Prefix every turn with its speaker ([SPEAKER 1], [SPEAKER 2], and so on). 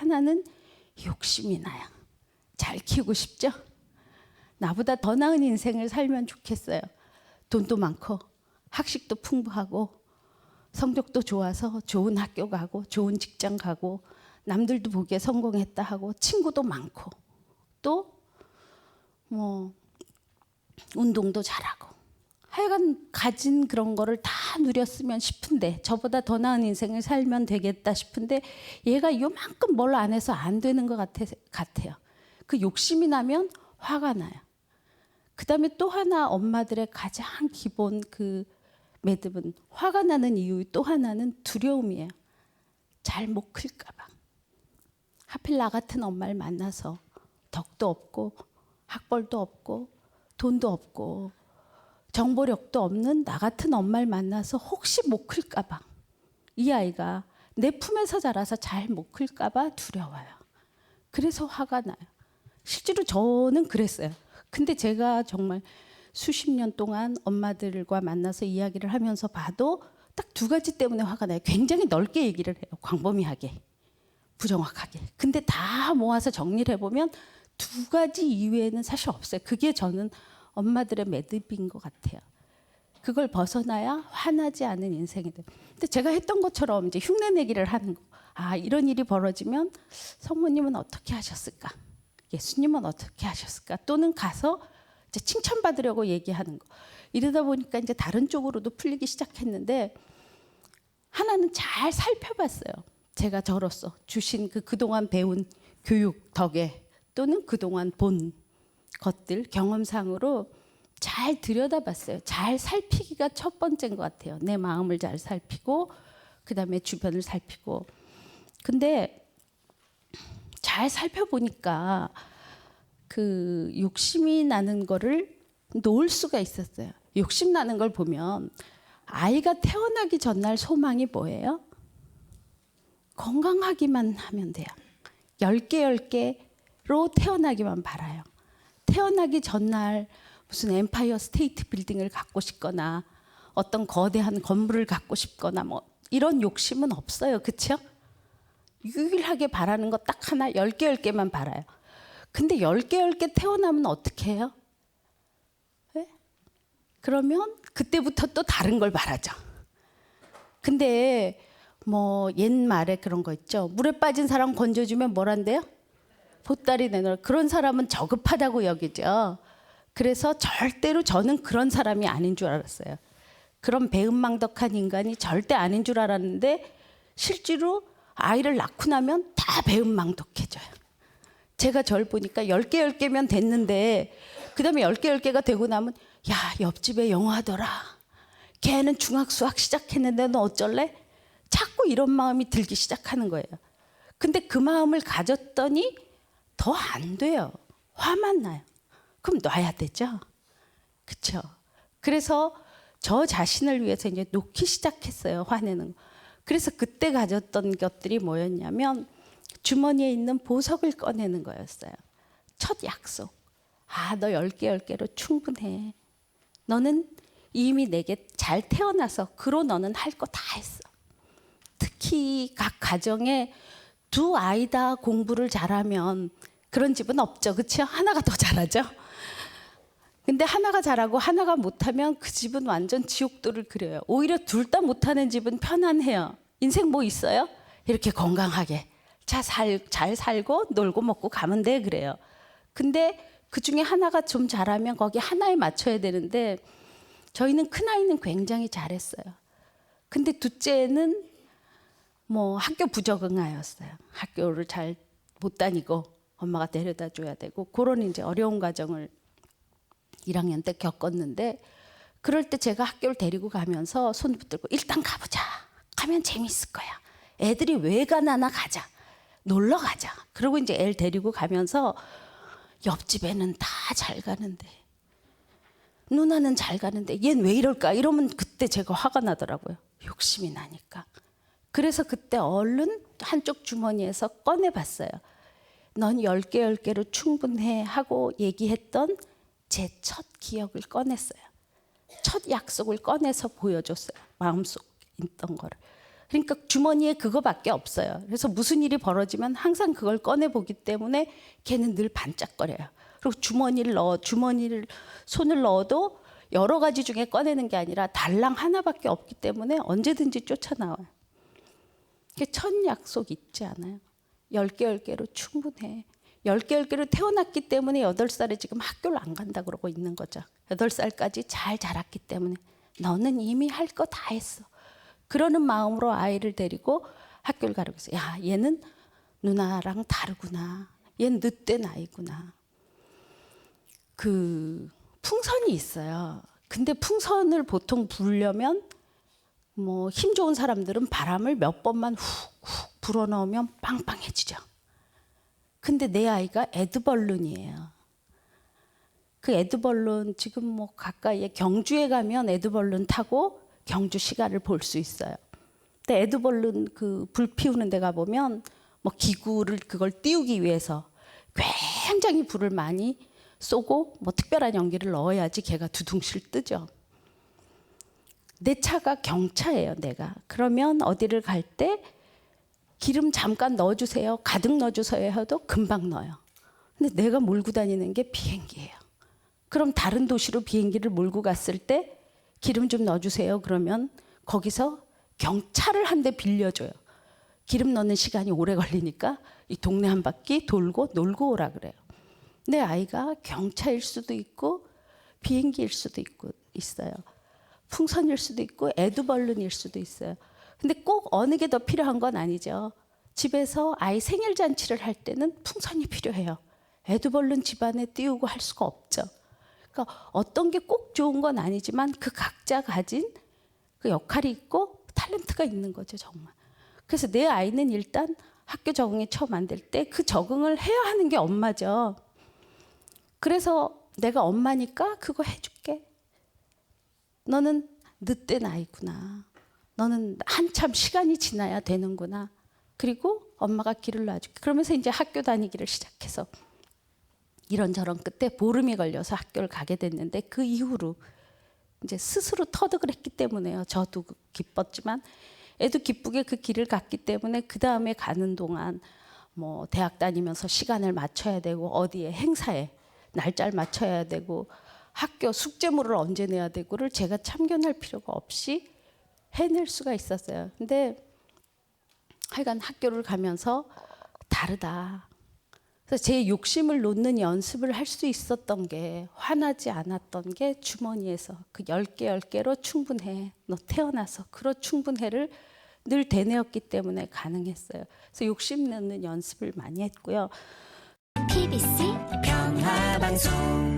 [SPEAKER 1] 하나는 욕심이 나요. 잘 키우고 싶죠? 나보다 더 나은 인생을 살면 좋겠어요. 돈도 많고 학식도 풍부하고 성적도 좋아서 좋은 학교 가고 좋은 직장 가고 남들도 보기에 성공했다 하고 친구도 많고 또 뭐 운동도 잘하고 하여간 가진 그런 거를 다 누렸으면 싶은데 저보다 더 나은 인생을 살면 되겠다 싶은데 얘가 요만큼 뭘 안 해서 안 되는 것 같아요. 그 욕심이 나면 화가 나요. 그 다음에 또 하나 엄마들의 가장 기본 그 매듭은 화가 나는 이유 또 하나는 두려움이에요. 잘 못 클까 봐. 하필 나 같은 엄마를 만나서 덕도 없고 학벌도 없고 돈도 없고 정보력도 없는 나 같은 엄마를 만나서 혹시 못 클까 봐. 이 아이가 내 품에서 자라서 잘 못 클까 봐 두려워요. 그래서 화가 나요. 실제로 저는 그랬어요. 근데 제가 정말 수십 년 동안 엄마들과 만나서 이야기를 하면서 봐도 딱 두 가지 때문에 화가 나요. 굉장히 넓게 얘기를 해요. 광범위하게, 부정확하게. 근데 다 모아서 정리를 해보면 두 가지 이외에는 사실 없어요. 그게 저는 엄마들의 매듭인 것 같아요. 그걸 벗어나야 화나지 않은 인생이 돼요. 근데 제가 했던 것처럼 이제 흉내 내기를 하는 거. 아, 이런 일이 벌어지면 성모님은 어떻게 하셨을까? 예수님은 어떻게 하셨을까? 또는 가서 이제 칭찬받으려고 얘기하는 거. 이러다 보니까 이제 다른 쪽으로도 풀리기 시작했는데 하나는 잘 살펴봤어요. 제가 저로서 주신 그동안 배운 교육 덕에 또는 그동안 본 것들 경험상으로 잘 들여다봤어요. 잘 살피기가 첫 번째인 것 같아요. 내 마음을 잘 살피고 그다음에 주변을 살피고. 근데 잘 살펴보니까 그 욕심이 나는 거를 놓을 수가 있었어요. 욕심 나는 걸 보면 아이가 태어나기 전날 소망이 뭐예요? 건강하기만 하면 돼요. 10개 10개로 태어나기만 바라요. 태어나기 전날 무슨 엠파이어 스테이트 빌딩을 갖고 싶거나 어떤 거대한 건물을 갖고 싶거나 뭐 이런 욕심은 없어요. 그렇죠? 유일하게 바라는 거 딱 하나 10개만 바라요. 근데 10개 태어나면 어떻게 해요? 네? 그러면 그때부터 또 다른 걸 바라죠. 근데 뭐 옛말에 그런 거 있죠. 물에 빠진 사람 건져주면 뭐란대요? 보따리 내놓으라. 그런 사람은 저급하다고 여기죠. 그래서 절대로 저는 그런 사람이 아닌 줄 알았어요. 그런 배은망덕한 인간이 절대 아닌 줄 알았는데 실제로 아이를 낳고 나면 다 배은망덕해져요. 제가 저를 보니까 10개면 됐는데 그 다음에 10개가 되고 나면 야, 옆집에 영화더라. 걔는 중학 수학 시작했는데 너 어쩔래? 자꾸 이런 마음이 들기 시작하는 거예요. 근데 그 마음을 가졌더니 더 안 돼요. 화만 나요. 그럼 놔야 되죠. 그렇죠? 그래서 저 자신을 위해서 이제 놓기 시작했어요. 화내는 거. 그래서 그때 가졌던 것들이 뭐였냐면 주머니에 있는 보석을 꺼내는 거였어요. 첫 약속. 아, 너 10개로 충분해. 너는 이미 내게 잘 태어나서 그로 너는 할 거 다 했어. 특히 각 가정에 두 아이 다 공부를 잘하면 그런 집은 없죠. 그렇죠? 하나가 더 잘하죠. 근데 하나가 잘하고 하나가 못하면 그 집은 완전 지옥도를 그려요. 오히려 둘 다 못하는 집은 편안해요. 인생 뭐 있어요? 이렇게 건강하게 잘 살고 놀고 먹고 가면 돼 그래요. 근데 그중에 하나가 좀 잘하면 거기 하나에 맞춰야 되는데 저희는 큰아이는 굉장히 잘했어요. 근데 둘째는 뭐 학교 부적응아였어요. 학교를 잘 못 다니고 엄마가 데려다 줘야 되고 그런 이제 어려운 과정을 1학년 때 겪었는데 그럴 때 제가 학교를 데리고 가면서 손 붙들고 일단 가보자. 가면 재밌을 거야. 애들이 왜 가나 가자. 놀러 가자. 그리고 이제 애를 데리고 가면서 옆집에는 다 잘 가는데 누나는 잘 가는데 얜 왜 이럴까? 이러면 그때 제가 화가 나더라고요. 욕심이 나니까. 그래서 그때 얼른 한쪽 주머니에서 꺼내봤어요. 넌 10개로 충분해 하고 얘기했던 제 첫 기억을 꺼냈어요. 첫 약속을 꺼내서 보여줬어요. 마음속에 있던 거를. 그러니까 주머니에 그거밖에 없어요. 그래서 무슨 일이 벌어지면 항상 그걸 꺼내보기 때문에 걔는 늘 반짝거려요. 그리고 주머니를 손을 넣어도 여러 가지 중에 꺼내는 게 아니라 달랑 하나밖에 없기 때문에 언제든지 쫓아나와요. 첫 약속 잊지 않아요. 10개 10개로 충분해. 10개 10개로 태어났기 때문에 8살에 지금 학교를 안 간다 그러고 있는 거죠. 8살까지 잘 자랐기 때문에 너는 이미 할 거 다 했어. 그러는 마음으로 아이를 데리고 학교를 가려고 했어요. 야, 얘는 누나랑 다르구나. 얘는 늦된 아이구나. 그 풍선이 있어요. 근데 풍선을 보통 불려면 뭐 힘 좋은 사람들은 바람을 몇 번만 훅훅 불어넣으면 빵빵해지죠. 근데 내 아이가 에드벌룬이에요. 그 에드벌룬 지금 뭐 가까이에 경주에 가면 에드벌룬 타고 경주 시가를 볼 수 있어요. 근데 에드벌룬 그 불 피우는 데 가보면 뭐 기구를 그걸 띄우기 위해서 굉장히 불을 많이 쏘고 뭐 특별한 연기를 넣어야지 걔가 두둥실 뜨죠. 내 차가 경차예요, 내가. 그러면 어디를 갈 때 기름 잠깐 넣어주세요, 가득 넣어주세요 해도 금방 넣어요. 근데 내가 몰고 다니는 게 비행기예요. 그럼 다른 도시로 비행기를 몰고 갔을 때 기름 좀 넣어주세요 그러면 거기서 경차를 한 대 빌려줘요. 기름 넣는 시간이 오래 걸리니까 이 동네 한 바퀴 돌고 놀고 오라 그래요. 내 아이가 경차일 수도 있고 비행기일 수도 있어요. 풍선일 수도 있고 에드벌룬일 수도 있어요. 근데 꼭 어느 게 더 필요한 건 아니죠. 집에서 아이 생일 잔치를 할 때는 풍선이 필요해요. 에드벌룬 집안에 띄우고 할 수가 없죠. 그러니까 어떤 게 꼭 좋은 건 아니지만 그 각자 가진 그 역할이 있고 탤런트가 있는 거죠, 정말. 그래서 내 아이는 일단 학교 적응에 처음 만들 때 그 적응을 해야 하는 게 엄마죠. 그래서 내가 엄마니까 그거 해줄게. 너는 늦된 아이구나. 너는 한참 시간이 지나야 되는구나. 그리고 엄마가 길을 놔줄게. 그러면서 이제 학교 다니기를 시작해서 이런저런 끝에 보름이 걸려서 학교를 가게 됐는데 그 이후로 이제 스스로 터득을 했기 때문에요. 저도 기뻤지만 애도 기쁘게 그 길을 갔기 때문에 그 다음에 가는 동안 뭐 대학 다니면서 시간을 맞춰야 되고 어디에 행사에 날짜를 맞춰야 되고 학교 숙제물을 언제 내야 되고를 제가 참견할 필요가 없이 해낼 수가 있었어요. 근데 하여간 학교를 가면서 다르다. 그래서 제 욕심을 놓는 연습을 할 수 있었던 게 화나지 않았던 게 주머니에서 그 10개 10개로 충분해. 너 태어나서 그런 충분해를 늘 되뇌었기 때문에 가능했어요. 그래서 욕심 내는 연습을 많이 했고요.
[SPEAKER 2] PBC 평화방송